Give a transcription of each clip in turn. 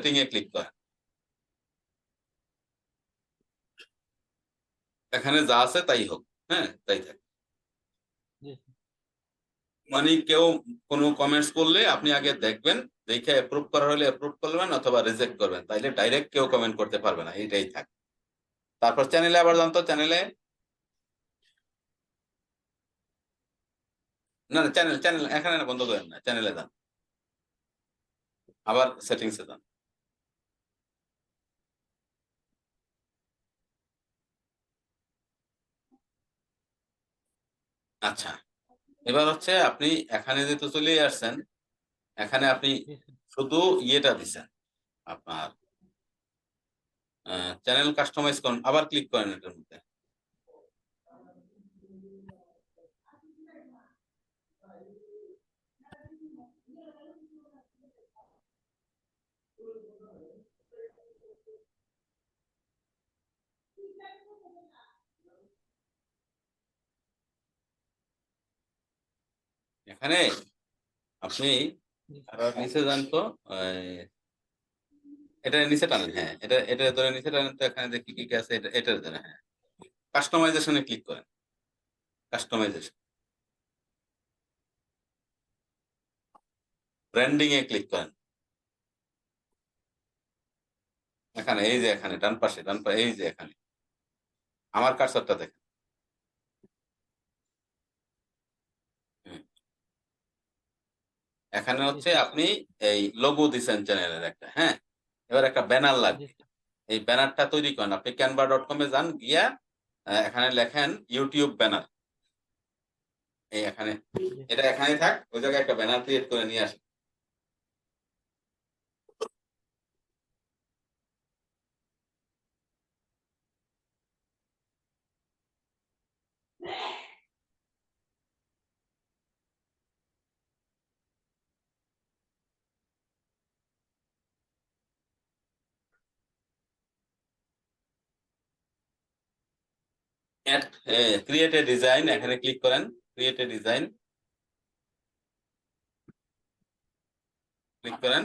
Setting এ click করেন। এখানে যা আছে তাই হোক, হ্যাঁ তাই থাকে। মানে কেউ কোনো কমেন্টস করলে আপনি আগে দেখবেন, দেখে অ্যাপ্রুভ করা হলে অ্যাপ্রুভ করবেন অথবা রিজেক্ট করবেন, তাইলে ডাইরেক্ট কেউ কমেন্ট করতে পারবে না, এইটাই থাকে। তারপর চ্যানেলে আবার যান তো, চ্যানেলে না চ্যানেল চ্যানেল এখানে না, বন্ধ করেন না, চ্যানেলে যান, আবার সেটিংসে যান। আচ্ছা, এবার হচ্ছে আপনি এখানে যেহেতু চলে আসছেন, এখানে আপনি শুধু ইয়েটা দিচ্ছেন, আপনার চ্যানেল কাস্টমাইজ করুন, আবার ক্লিক করেন এটার মধ্যে। এখানে আপনি আবার নিচে যান তো, এটা নিচে টানেন, হ্যাঁ এটা এটা ধরে নিচে টানেন তো, এখানে দেখি কি কি আছে, এটার ধরে, হ্যাঁ কাস্টমাইজেশনে ক্লিক করেন, কাস্টমাইজেশন, ব্র্যান্ডিং এ ক্লিক করেন। এখানে এই যে এখানে ডান পাশে, এই যে এখানে আমার কার্সরটা দেখেন। হুম। এখানে হচ্ছে আপনি এই লোগো দিচ্ছেন চ্যানেলের একটা, হ্যাঁ এবার একটা ব্যানার লাগবে, এই ব্যানারটা তৈরি করেন। আপনি canva.com-এ যান, গিয়া এখানে লেখেন ইউটিউব ব্যানার, এই এখানে, এটা এখানে থাক, ওই জায়গায় একটা ব্যানার ক্রিয়েট করে নিয়ে আসেন। ক্রিয়েট এ ডিজাইন, এখানে ক্লিক করেন, ক্রিয়েট এ ডিজাইন ক্লিক করেন,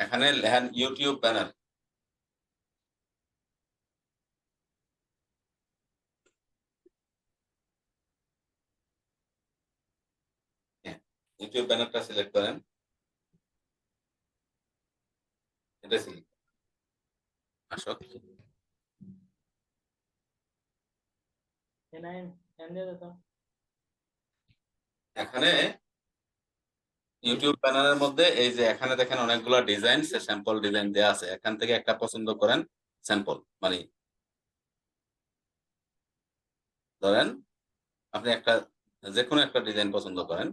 এখানে লেখেন ইউটিউব ব্যানার। ইউটিউব ব্যানারটা সিলেক্ট করেন, এটা সিলেক্ট আসক। এখানে ইউটিউব ব্যানারের মধ্যে এই যে এখানে দেখেন অনেকগুলো ডিজাইন, স্যাম্পল ডিজাইন দেওয়া আছে, এখান থেকে একটা পছন্দ করেন, স্যাম্পল মানে ধরেন আপনি একটা যে কোনো একটা ডিজাইন পছন্দ করেন,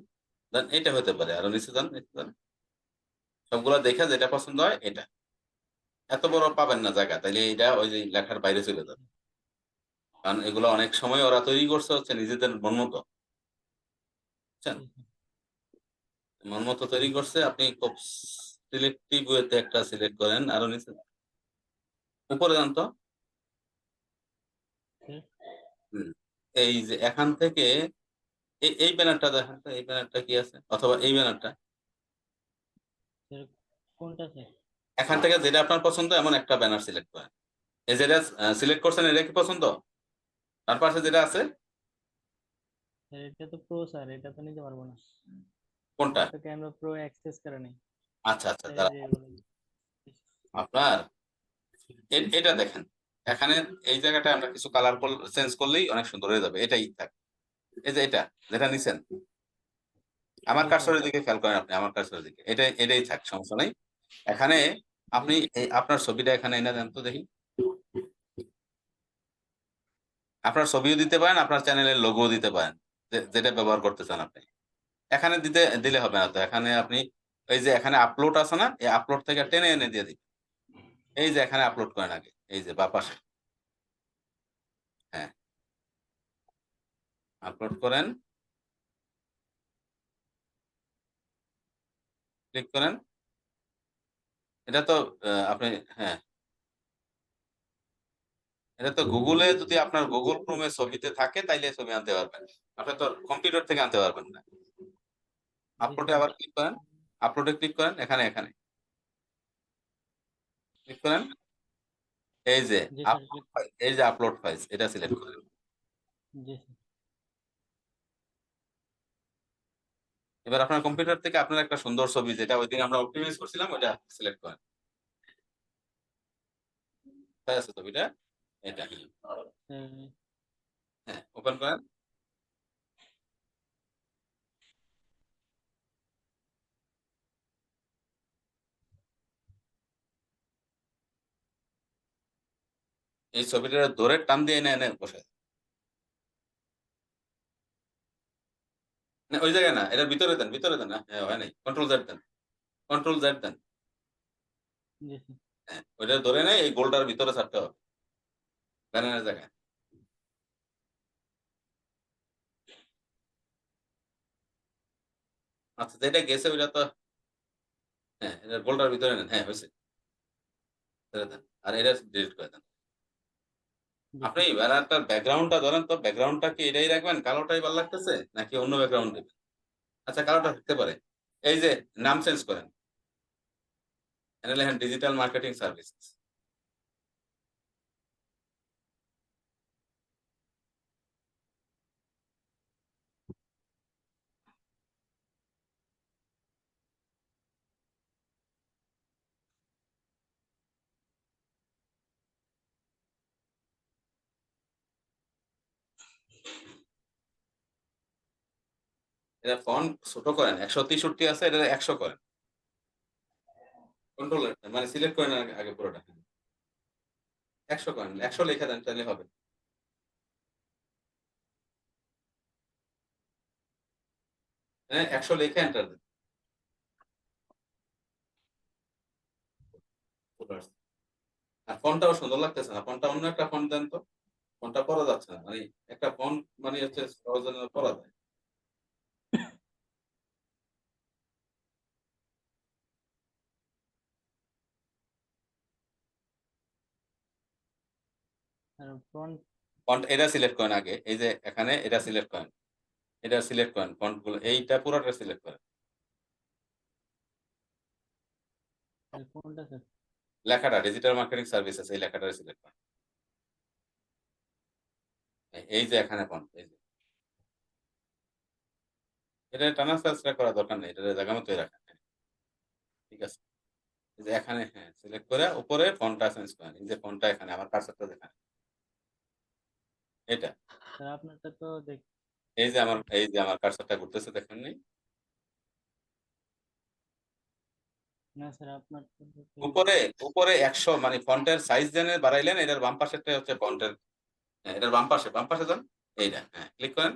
দেন এটা হতে পারে, আরো নিচে যান, নিচে যান, সবগুলো দেখে যেটা পছন্দ হয় এটা, এত বড় পাবেন না জায়গা, তাইলে এটা ওই যে লেখার বাইরে চলে যাবে, কারণ এগুলো অনেক সময় ওরা তৈরি করছে হচ্ছে নিজেদের মন মতো, বুঝছেন, মন মতো তৈরি করছে। আপনি খুব সিলেক্টিভ ওয়েতে একটা সিলেক্ট করেন, আরো নিচে উপরে যান তো। হুম। এই যে এখান থেকে এই ব্যানারটা দেখেন তো, এই ব্যানারটা কি আছে, অথবা এই ব্যানারটা, এখান থেকে যেটা আপনার পছন্দ এমন একটা ব্যানার সিলেক্ট করেন। এই যেটা সিলেক্ট করছেন এটা কি পছন্দ, তার পাশে যেটা আছে এটা তো প্রো স্যার, এটা তো নিতে পারবো না, কোনটা? তো ক্যামেরা প্রো অ্যাক্সেস করে নেই। আচ্ছা আচ্ছা, আপনার এটা দেখেন, এখানে এই জায়গাটা আমরা কিছু কালার চেঞ্জ করলেই অনেক সুন্দর হয়ে যাবে, এটাই থাক। এই যে এটা যেটা নিছেন, আমার কার্সরের দিকে খেয়াল করেন, আপনি আমার কার্সরের দিকে, এটাই থাক, সমস্যা নাই। এখানে আপনি আপনার ছবিটা এখানে এনে দেন তো দেখি, আপনার ছবিও দিতে পারেন, আপনার চ্যানেলের লোগো দিতে পারেন, যেটা ব্যবহার করতে চান আপনি। এখানে দিলে হবে না তো, এখানে আপনি এই যে এখানে আপলোড আছে না, এই আপলোড থেকে টেনে এনে দিয়ে দিন, এই যে এখানে আপলোড করেন আগে, এই যে বা পাশে, হ্যাঁ আপলোড করেন, ক্লিক করেন, এটা তো আপনি, হ্যাঁ এটা তো গুগলে, যদি আপনার গুগল ক্রোমে ছবিতে থাকে তাইলে ছবি আনতে পারবেন, আপনি তো কম্পিউটার থেকে আনতে পারবেন না। আপলোডে আবার ক্লিক করেন, আপলোডে ক্লিক করেন, এখানে এখানে ক্লিক করেন। এই যে জি স্যার, আপলোড ফাইল, এই যে আপলোড ফাইলস, এটা সিলেক্ট করেন। জি স্যার। এবার আপনার কম্পিউটার থেকে আপনার একটা সুন্দর ছবি যেটা ওই দিন আমরা অপটিমাইজ করছিলাম ওটা সিলেক্ট করেন। তাই আছে ছবিটা, এটা স্যার, হ্যাঁ, ওপেন করেন। এই ছবিটা ধরে টান দিয়ে এনে এনে বসায়, না ওই জায়গায় না, এটার ভিতরে দেন, ভিতরে দেন না, হ্যাঁ হয় নাই, কন্ট্রোল জেড দেন, কন্ট্রোল জেড দেন। জি স্যার। হ্যাঁ, ওইটা ধরে নেই, এই গোলটার ভিতরে ছাড়তে হবে, ব্যানারের জায়গায়। আচ্ছা, যেটা গেছে ওইটা তো, হ্যাঁ এটা গোলটার ভিতরে নেন, হ্যাঁ হয়েছে, ছেড়ে দেন আর এটা ডিলিট করে দেন। জি আপনি স্যার। ব্যানারটার ব্যাকগ্রাউন্ডটা ধরেন তো, ব্যাকগ্রাউন্ডটা কি এটাই রাখবেন, কালোটাই ভালো লাগতেছে নাকি অন্য ব্যাকগ্রাউন্ড দেবেন? আচ্ছা, কালোটা থাকতে পারে। এই যে নাম চেঞ্জ করেন, এখানে লেখেন ডিজিটাল মার্কেটিং সার্ভিসেস। এটা ফন্ট ছোট করেন, 163 আছে, এটা 100 করেন, কন্ট্রোল মানে সিলেক্ট করেন আগে আগে পুরোটা, 100 করেন, 100 লিখে দেন তাহলে হবে। হ্যাঁ 100 লিখে এন্টার দেন, চলে আসছে। আর ফন্টটাও সুন্দর লাগতেছে না, ফন্টটা অন্য একটা ফন্ট দেন তো, ফন্টটা পড়া যাচ্ছে না, মানে একটা ফন্ট মানে হচ্ছে সহজে পড়া যায়। আর ফ্রন্ট। ফন্ট এটা সিলেক্ট করেন আগে, এই যে এখানে এটা সিলেক্ট করেন, এটা সিলেক্ট করেন, ফন্ট গুলো এইটা পুরোটা সিলেক্ট করেন। কোনটা স্যার? লেখাটা ডিজিটাল মার্কেটিং সার্ভিসেস, এই লেখাটা সিলেক্ট করেন। এই যে এখানে ফন্ট, এই যে এটা টানা সার্চটা করা দরকার নেই, এটা জায়গা মতোই রাখেন, হ্যাঁ, ঠিক আছে। এই যে এখানে হ্যাঁ সিলেক্ট করে উপরে ফন্টটা চেঞ্জ করেন, এই যে ফন্টটা এখানে আমার কার্সরটা দেখান, এটা স্যার আপনারটা তো দেখ। এই যে আমার কার্সরটা ঘুরতেছে, দেখেন নি? না স্যার, আপনার তো উপরে উপরে 100 মানে ফন্টের সাইজ জেনে বাড়াইলেন, এটার বাম পাশেরটা হচ্ছে ফন্টের, হ্যাঁ এটার বাম পাশে, বাম পাশে যান, এইটা হ্যাঁ ক্লিক করেন,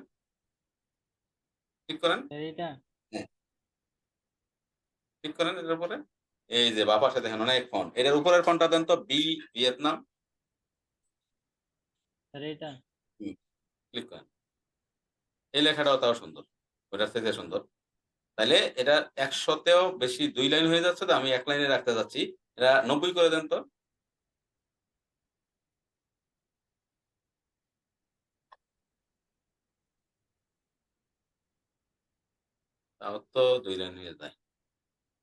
ক্লিক করেন, স্যার এইটা। হ্যাঁ ক্লিক করেন এটার উপরে। এই যে বাম পাশে দেখেন অনেক ফন্ট, এটার উপরের ফন্টটা দেন তো, বি ভিয়েতনাম, স্যার এইটা। ক্লিক করেন। এই লেখাটাও তাও সুন্দর, ওটার থেকে সুন্দর। তাইলে এটা 100তেও বেশি 2 লাইন হয়ে যাচ্ছে, তো আমি 1 লাইনে রাখতে যাচ্ছি, এটা 90 করে দেন তো। তাও তো 2 লাইন হয়ে যায়।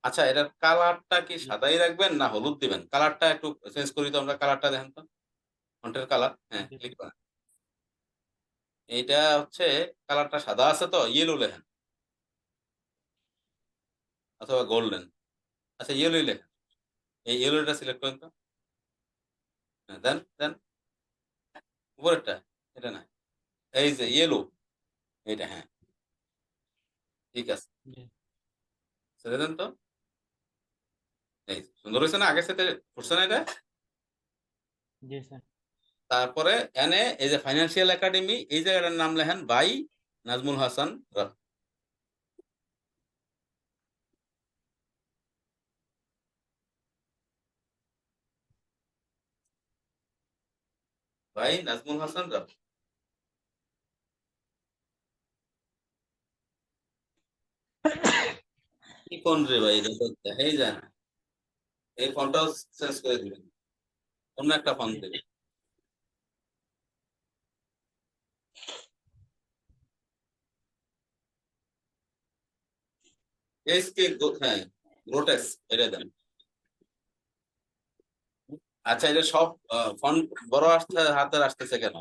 আচ্ছা, এটার কালারটা কি জি সাদাই রাখবেন না হলুদ দিবেন? কালারটা একটু চেঞ্জ করি তো আমরা, কালারটা দেখেন তো, ফন্টের কালার, হ্যাঁ জি ক্লিক স্যার। করেন। এইটা হচ্ছে কালারটা সাদা আছে তো, ইয়েলো লেখেন অথবা গোল্ডেন, আচ্ছা ইয়েলোই লেখেন, এই ইয়েলোটা সিলেক্ট করেন তো, হ্যাঁ দেন দেন, উপরেরটা, এটা না, এই যে ইয়েলো, এইটা হ্যাঁ, ঠিক আছে, জি। ছেড়ে দেন তো। এই সুন্দর হয়েছে না, আগের সাথে ফুটছে না এটা? জি স্যার। তারপরে এনে এই যে ফাইন্যান্সিয়াল একাডেমি, এই জায়গাটার নাম লেখেন বাই নাজমুল হাসান রাফি। ভাই নাজমুল হাসান রাফি। কি ফোন রে ভাই, এটা তো দেখাই যায় না, এই ফোনটাও চেঞ্জ করে দিবেন, অন্য একটা ফোন জি দেবেন। হ্যাঁ গ্রোটেক্স, এটা দেন, আচ্ছা, এটা সব ফন্ট বড় হাতের আসতেছে কেন?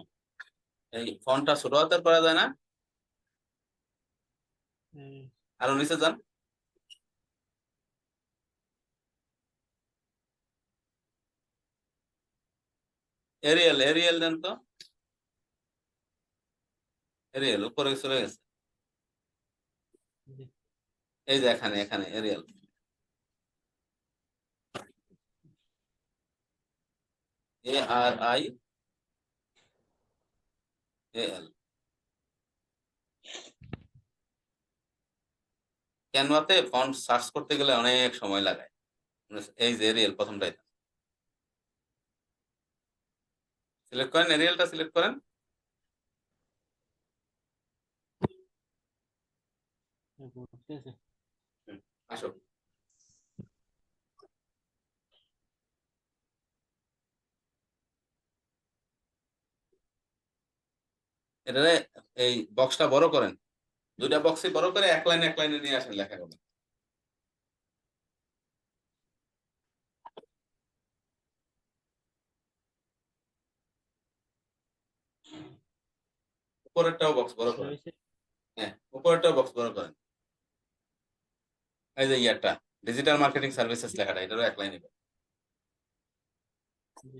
এই ফন্টটা ছোট হাতের করা যায় না? এই আরো নিচে যান। এরিয়াল এরিয়াল দেন তো। এরিয়াল উপরে চলে গেছে। জি এই যে এখানে এখানে এরিয়াল। ARIAL। ক্যানভাতে ফন্ট সার্চ করতে গেলে অনেক সময় লাগায়। এই যে এরিয়াল প্রথমটাই সিলেক্ট করেন, এরিয়ালটা সিলেক্ট করেন। ঘুরতেছে। হুম, আসো। এটারে এই বক্সটা বড় করেন, দুইটা বক্সই বড় করে এক লাইনে নিয়ে আসেন লেখাগুলো। উপরেরটাও বক্স বড় করেন। হয়েছে। হ্যাঁ, উপরেরটাও বক্স বড় করেন। এই যে ইয়ারটা ডিজিটাল মার্কেটিং সার্ভিসেস লেখাটা, এটারও এক লাইনে জি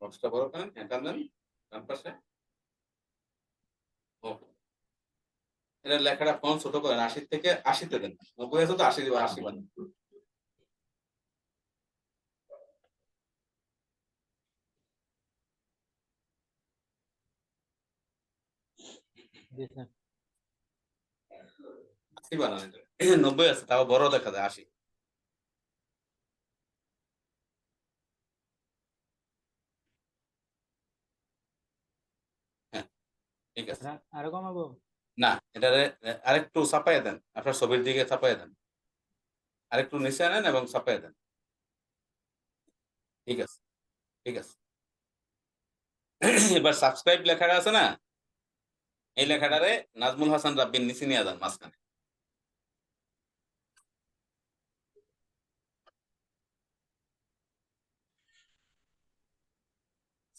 বক্সটা বড় করেন, হ্যাঁ টান দেন ডান পাশে। ওকে, এটা লেখাটা ফন্ট ছোট করেন, 80 থেকে 80-তে দেন। 90 আছে তো 80 দিবা, 80 বানান। জি স্যার। 80 বানান এটা। 90 আছে তাও বড় দেখা যায় 80। হ্যাঁ, ঠিক আছে। আরো কমাবো? না, এটা আরেকটু চাপাইয়া দেন, আপনার ছবির দিকে চাপাইয়া দেন, আরেকটু নিচে আনেন এবং চাপাইয়া দেন। ঠিক আছে, ঠিক আছে। এবার সাবস্ক্রাইব লেখাটা আছে না, এই জি স্যার। লেখাটারে নাজমুল হাসান রাব্বির নিচে নিয়ে যান মাঝখানে।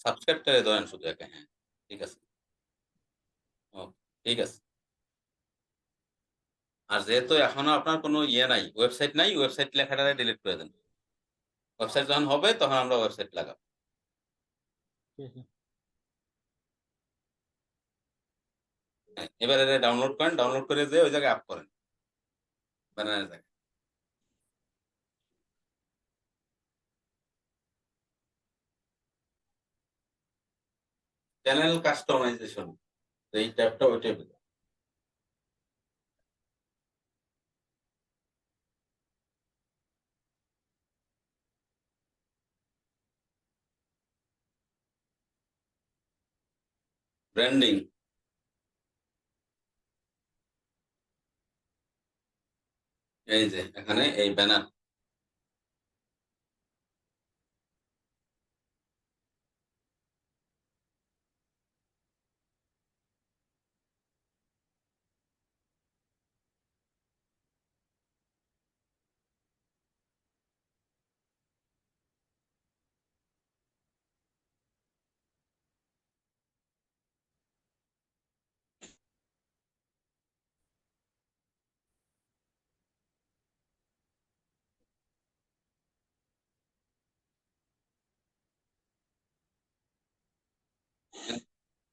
সাবস্ক্রাইবটারে ধরেন শুধু একা, হ্যাঁ ঠিক আছে। ও, ঠিক আছে। আর যেহেতু এখনো আপনার কোনো ইয়ে নাই, ওয়েবসাইট নাই, ওয়েবসাইট লেখাটারে ডিলিট করে দেন। ওয়েবসাইট যখন হবে তখন আমরা ওয়েবসাইট লাগাবো। জি স্যার। হ্যাঁ, এবার এটা ডাউনলোড করেন, ডাউনলোড করে যে ওই জায়গায় আপ করেন, ব্যানারের জায়গায়। চ্যানেল কাস্টমাইজেশন, এই ট্যাবটা ওইটাই পেতে। ব্র্যান্ডিং, এই যে এখানে এই ব্যানার।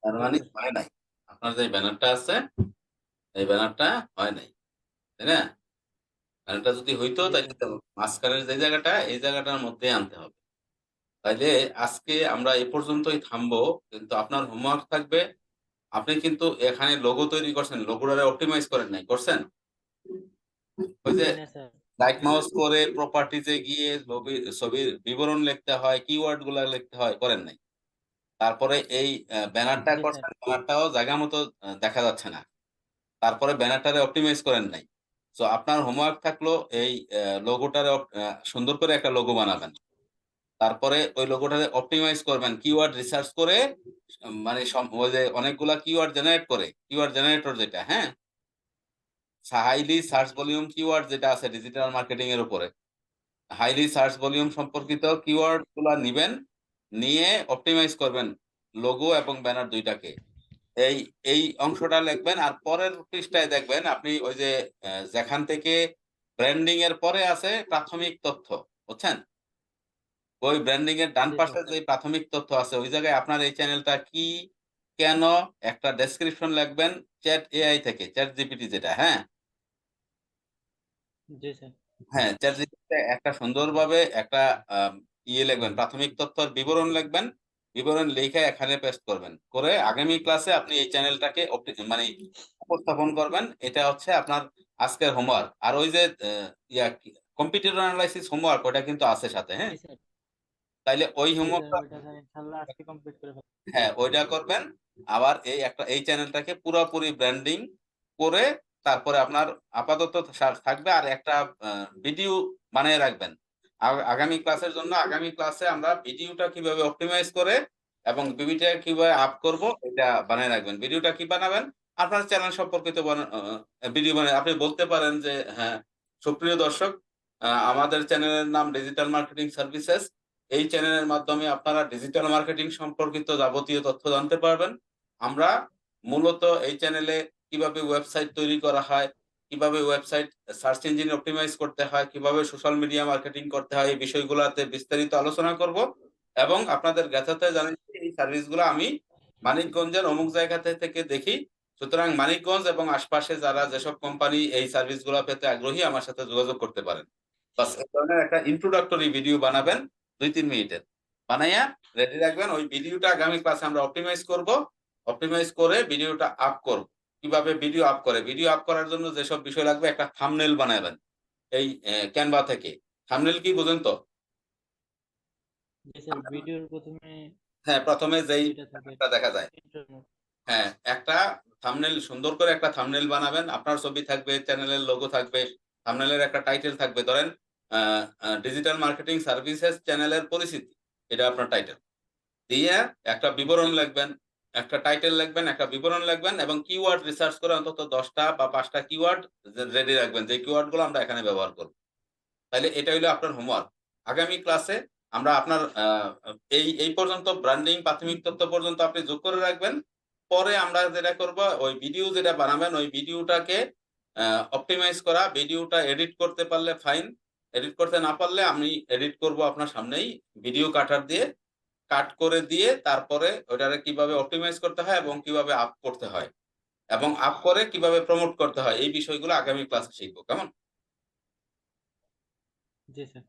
তার জি মানে স্যার। হয় নাই, আপনার যে ব্যানারটা আছে এই ব্যানারটা হয় নাই, তাই না? ব্যানারটা যদি হইতো জি তাহলে স্যার। তো মাঝখানের যে জায়গাটা এই জায়গাটার মধ্যে আনতে হবে। তাইলে আজকে আমরা এ পর্যন্তই থামবো, কিন্তু আপনার হোমওয়ার্ক থাকবে। আপনি কিন্তু এখানে লোগো তৈরি করছেন, লোগোটারে অপটিমাইজ করেন নাই, করছেন? ওই যে না স্যার। রাইট মাউস করে প্রপার্টিজে গিয়ে ছবির বিবরণ লিখতে হয়, কিওয়ার্ড গুলা লিখতে হয়, করেন নাই। তারপরে এই ব্যানারটা জি স্যার। করছেন, ব্যানারটাও জায়গা মতো দেখা যাচ্ছে না। তারপরে ব্যানারটারে অপটিমাইজ করেন নাই। তো আপনার হোমওয়ার্ক থাকলো এই লোগোটারে সুন্দর করে একটা লোগো বানাবেন। তারপরে ওই লোগোটারে অপটিমাইজ করবেন কিওয়ার্ড রিসার্চ করে। মানে ওই যে অনেকগুলা কিওয়ার্ড জেনারেট করে, কিওয়ার্ড জেনারেটর যেটা, হ্যাঁ, হাইলি সার্চ ভলিউম কিওয়ার্ড যেটা আছে ডিজিটাল মার্কেটিং এর উপরে, হাইলি সার্চ ভলিউম সম্পর্কিত কিওয়ার্ড গুলা নিবেন, নিয়ে অপটিমাইজ করবেন লোগো এবং ব্যানার দুইটাকে। এই এই অংশটা লিখবেন, আর পরের পৃষ্ঠায় দেখবেন আপনি ওই যে যেখান থেকে ব্র্যান্ডিং এর পরে আছে প্রাথমিক তথ্য, বুঝছেন? ওই ব্র্যান্ডিং এর ডান জি পাশে স্যার। যে প্রাথমিক তথ্য আছে ওই জায়গায় আপনার এই চ্যানেলটা কি, কেন, একটা ডেসক্রিপশন লিখবেন চ্যাট এআই থেকে, চ্যাট জিপিটি যেটা, হ্যাঁ জি স্যার। হ্যাঁ, চ্যাট জিপিটিতে একটা সুন্দরভাবে একটা লিখবেন, প্রাথমিক তথ্যের বিবরণ লিখবেন, বিবরণ লিখে এখানে পেস্ট করবেন, করে আগামী ক্লাসে আপনি এই চ্যানেলটাকে মানে উপস্থাপন করবেন। এটা হচ্ছে আপনার আজকের হোমওয়ার্ক। আর ওই যে কম্পিউটার অ্যানালাইসিস হোমওয়ার্ক ওটা কিন্তু আছে সাথে, হ্যাঁ, জি স্যার। তাইলে ওই জি স্যার, হোমওয়ার্কটা, ওইটা স্যার ইনশাল্লাহ আজকে কমপ্লিট করে ফেলবো। হ্যাঁ ওইটা করবেন। আবার এই চ্যানেলটাকে পুরোপুরি ব্র্যান্ডিং করে তারপরে আপনার আপাতত থাকবে, আর একটা ভিডিও বানিয়ে রাখবেন আগামী ক্লাসের জন্য। আগামী ক্লাসে আমরা ভিডিওটা কিভাবে অপটিমাইজ করে এবং ভিডিওটা কিভাবে আপ করব এটা বানিয়ে রাখবেন। ভিডিওটা কি বানাবেন? আপনার চ্যানেল সম্পর্কিত ভিডিও বানিয়ে আপনি বলতে পারেন যে, হ্যাঁ সুপ্রিয় দর্শক, আমাদের চ্যানেলের নাম ডিজিটাল মার্কেটিং সার্ভিসেস। এই চ্যানেলের মাধ্যমে আপনারা ডিজিটাল মার্কেটিং সম্পর্কিত যাবতীয় তথ্য জানতে পারবেন। আমরা মূলত এই চ্যানেলে কিভাবে ওয়েবসাইট তৈরি করা হয়, কিভাবে ওয়েবসাইট সার্চ ইঞ্জিন অপটিমাইজ করতে হয়, কিভাবে সোশ্যাল মিডিয়া মার্কেটিং করতে হয়, এই বিষয়গুলোতে বিস্তারিত আলোচনা করব। এবং আপনাদের জ্ঞাতার্থে জানাই যে এই সার্ভিসগুলো আমি মানিকগঞ্জের অমুক জায়গা থেকে দেখি। সুতরাং মানিকগঞ্জ এবং আশপাশে যারা যেসব কোম্পানি এই সার্ভিসগুলো পেতে আগ্রহী আমার সাথে যোগাযোগ করতে পারেন। বাস এই ধরনের একটা ইন্ট্রোডাক্টরি ভিডিও বানাবেন 2-3 মিনিটের, বানাইয়া রেডি রাখবেন। ওই ভিডিওটা আগামী ক্লাসে আমরা অপটিমাইজ করব, অপটিমাইজ করে ভিডিওটা আপ করব। কিভাবে ভিডিও আপ করে, ভিডিও আপ করার জন্য যেসব বিষয় লাগবে, একটা থাম্বনেল বানাবেন এই ক্যানভা থেকে। থাম্বনেল কি বুঝেন তো? জি স্যার, ভিডিওর প্রথমে হ্যাঁ, প্রথমে যেই যেটা থাকে ব্যাপারটা দেখা যায়, intro। হ্যাঁ একটা থাম্বনেল, সুন্দর করে একটা থাম্বনেল বানাবেন। আপনার ছবি থাকবে, চ্যানেলের লোগো থাকবে, থাম্বনেলের একটা টাইটেল থাকবে, ধরেন ডিজিটাল মার্কেটিং সার্ভিসেস চ্যানেলের পরিচিতি, এটা আপনার টাইটেল দিয়ে একটা বিবরণ লিখবেন, একটা টাইটেল লিখবেন, একটা বিবরণ লিখবেন, এবং কিওয়ার্ড রিসার্চ করে অন্তত 10টা বা 5টা কিওয়ার্ড রেডি রাখবেন, যে কিওয়ার্ড গুলো আমরা এখানে ব্যবহার করব। তাহলে এটা হলো আপনার হোমওয়ার্ক। আগামী ক্লাসে আমরা আপনার এই পর্যন্ত ব্র্যান্ডিং প্রাথমিক তথ্য পর্যন্ত আপনি যোগ করে রাখবেন। পরে আমরা যেটা করব, ওই ভিডিও যেটা বানাবেন ওই ভিডিওটাকে অপটিমাইজ করা, ভিডিওটা এডিট করতে পারলে ফাইন, এডিট করতে না পারলে আমি এডিট করব আপনার সামনেই, ভিডিও কাটার দিয়ে কাট করে দিয়ে তারপরে ওটারে কিভাবে অপটিমাইজ করতে হয় এবং কিভাবে আপ করতে হয়, এবং আপ করে কিভাবে প্রমোট করতে হয়, এই বিষয়গুলো আগামী ক্লাসে শিখবো, কেমন? জি স্যার।